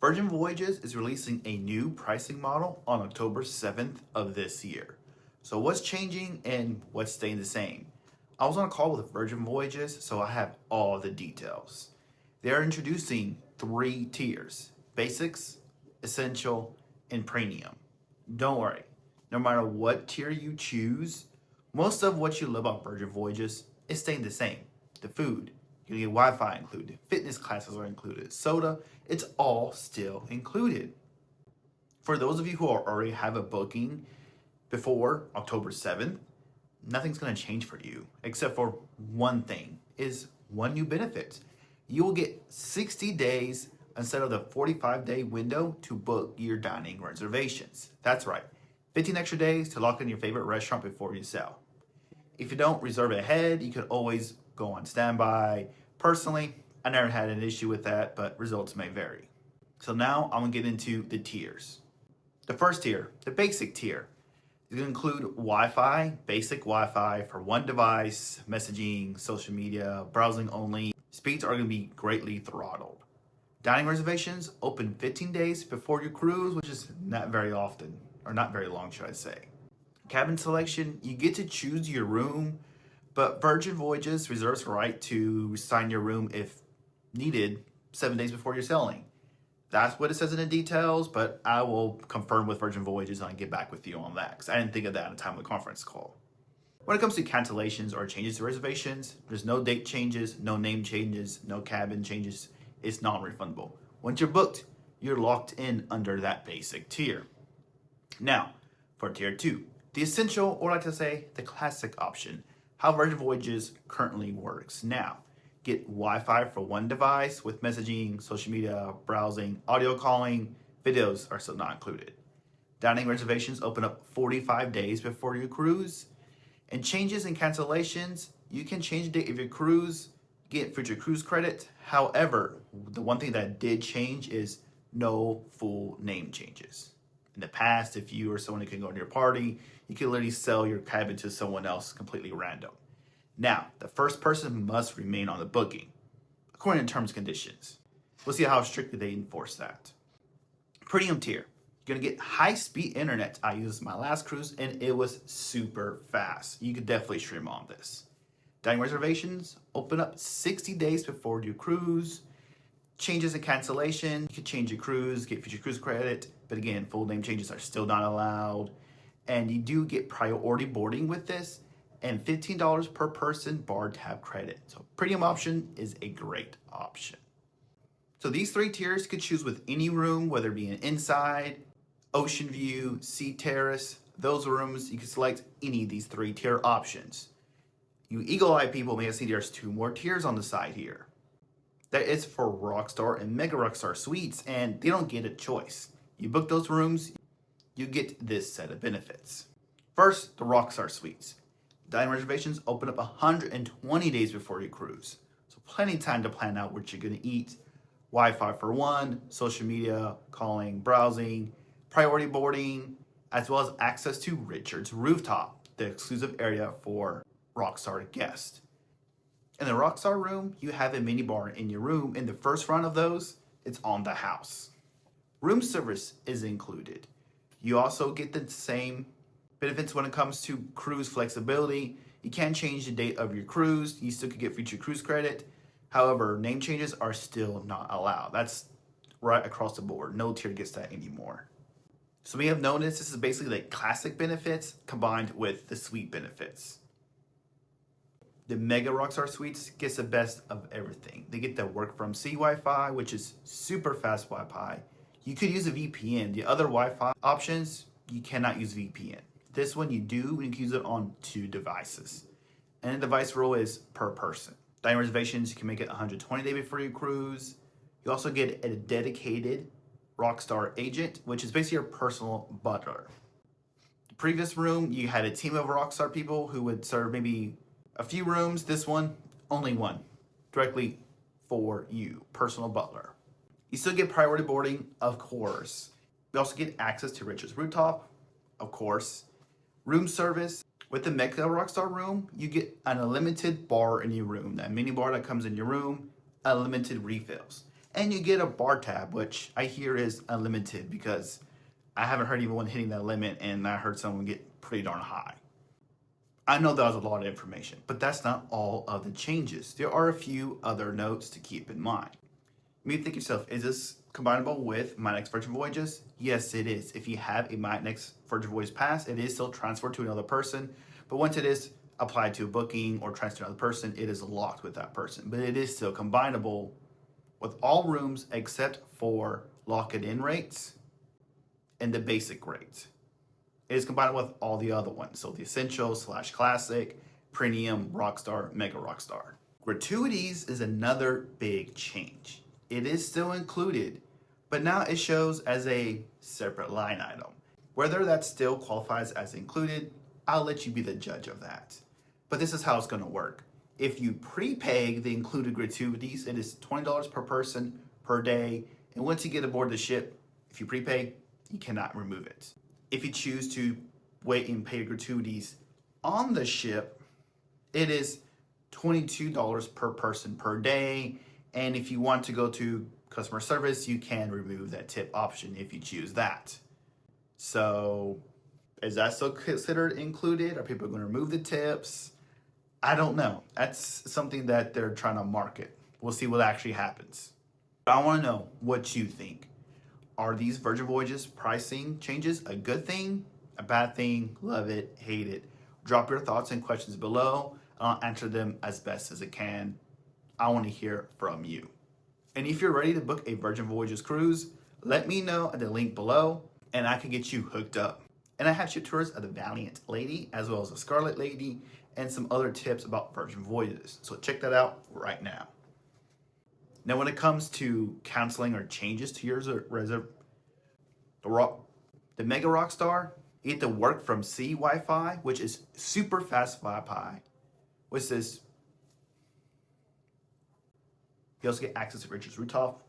Virgin Voyages is releasing a new pricing model on October 7th of this year. So what's changing and what's staying the same? I was on a call with Virgin Voyages, so I have all the details. They're introducing 3 tiers: basics, essential, and premium. Don't worry, no matter what tier you choose, most of what you love about Virgin Voyages is staying the same. The food, you get Wi-Fi included, fitness classes are included, soda, it's all still included. For those of you who already have a booking before October 7th, nothing's going to change for you except for one thing, is one new benefit. You will get 60 days instead of the 45-day window to book your dining reservations. That's right, 15 extra days to lock in your favorite restaurant before you sell. If you don't reserve ahead, you can always go on standby. Personally, I never had an issue with that, but results may vary. So now I'm gonna get into the tiers. The first tier, the basic tier, is gonna include Wi-Fi, basic Wi-Fi for one device, messaging, social media, browsing only. Speeds are gonna be greatly throttled. Dining reservations open 15 days before your cruise, which is not very often, or not very long, should I say. Cabin selection, you get to choose your room, but Virgin Voyages reserves the right to assign your room if needed 7 days before you're sailing. That's what it says in the details, but I will confirm with Virgin Voyages and get back with you on that because I didn't think of that at the time of the conference call. When it comes to cancellations or changes to reservations, there's no date changes, no name changes, no cabin changes. It's non-refundable. Once you're booked, you're locked in under that basic tier. Now, for tier 2, the essential, or like to say, the classic option, how Virgin Voyages currently works. Now, get Wi-Fi for one device with messaging, social media, browsing, audio calling, videos are still not included. Dining reservations open up 45 days before your cruise. And changes and cancellations, you can change the date of your cruise, get future cruise credit. However, the one thing that did change is no full name changes. In the past, if you or someone who can go to your party, you can literally sell your cabin to someone else completely random. Now, the first person must remain on the booking, according to terms and conditions. We'll see how strictly they enforce that. Premium tier, you're gonna get high-speed internet. I used my last cruise and it was super fast. You could definitely stream on this. Dining reservations open up 60 days before your cruise. Changes and cancellation, you can change your cruise, get future cruise credit, but again, full name changes are still not allowed. And you do get priority boarding with this, and $15 per person bar tab credit. So premium option is a great option. So these 3 tiers you could choose with any room, whether it be an inside, ocean view, sea terrace. Those rooms, you can select any of these 3 tier options. You eagle-eyed people may have seen there's 2 more tiers on the side here. That is for Rockstar and Mega Rockstar suites, and they don't get a choice. You book those rooms, you get this set of benefits. First, the Rockstar suites. Dining reservations open up 120 days before your cruise. So plenty of time to plan out what you're gonna eat. Wi-Fi for one, social media, calling, browsing, priority boarding, as well as access to Richard's Rooftop, the exclusive area for Rockstar guests. In the Rockstar room, you have a mini bar in your room. In the first run of those, it's on the house. Room service is included. You also get the same benefits when it comes to cruise flexibility. You can change the date of your cruise. You still could get future cruise credit. However, name changes are still not allowed. That's right across the board. No tier gets that anymore. So we have noticed this is basically like classic benefits combined with the suite benefits. The Mega Rockstar Suites gets the best of everything. They get the work from sea Wi-Fi, which is super fast Wi-Fi. You could use a VPN. The other Wi-Fi options, you cannot use VPN. This one you do, and you can use it on 2 devices. And the device rule is per person. Dining reservations, you can make it 120 days before your cruise. You also get a dedicated Rockstar agent, which is basically your personal butler. The previous room, you had a team of Rockstar people who would serve maybe a few rooms. This one, only one, directly for you, personal butler. You still get priority boarding, of course. You also get access to Richard's Rooftop, of course. Room service. With the Mega Rockstar room, you get an unlimited bar in your room. That mini bar that comes in your room, unlimited refills. And you get a bar tab, which I hear is unlimited because I haven't heard anyone hitting that limit, and I heard someone get pretty darn high. I know that was a lot of information, but that's not all of the changes. There are a few other notes to keep in mind. You may think yourself, is this combinable with My Next Virgin Voyages? Yes, it is. If you have a My Next Virgin Voyage pass, it is still transferred to another person, but once it is applied to a booking or transferred to another person, it is locked with that person. But it is still combinable with all rooms except for lock-it-in rates and the basic rates. It is combinable with all the other ones, so the Essential / Classic, Premium, Rockstar, Mega Rockstar. Gratuities is another big change. It is still included, but now it shows as a separate line item. Whether that still qualifies as included, I'll let you be the judge of that. But this is how it's going to work. If you prepay the included gratuities, it is $20 per person per day. And once you get aboard the ship, if you prepay, you cannot remove it. If you choose to wait and pay gratuities on the ship, it is $22 per person per day. And if you want to go to customer service, you can remove that tip option if you choose that. So is that still considered included? Are people going to remove the tips? I don't know. That's something that they're trying to market. We'll see what actually happens. I want to know what you think. Are these Virgin Voyages pricing changes a good thing, a bad thing? Love it, hate it? Drop your thoughts and questions below. I'll answer them as best as I can. I want to hear from you. And if you're ready to book a Virgin Voyages cruise, let me know at the link below and I can get you hooked up. And I have ship tours of the Valiant Lady as well as the Scarlet Lady and some other tips about Virgin Voyages. So check that out right now. Now, when it comes to canceling or changes to your the Mega Rockstar, you get to work from sea Wi-Fi, which is super fast Wi-Fi. Which is, you also get access to Richard's rooftop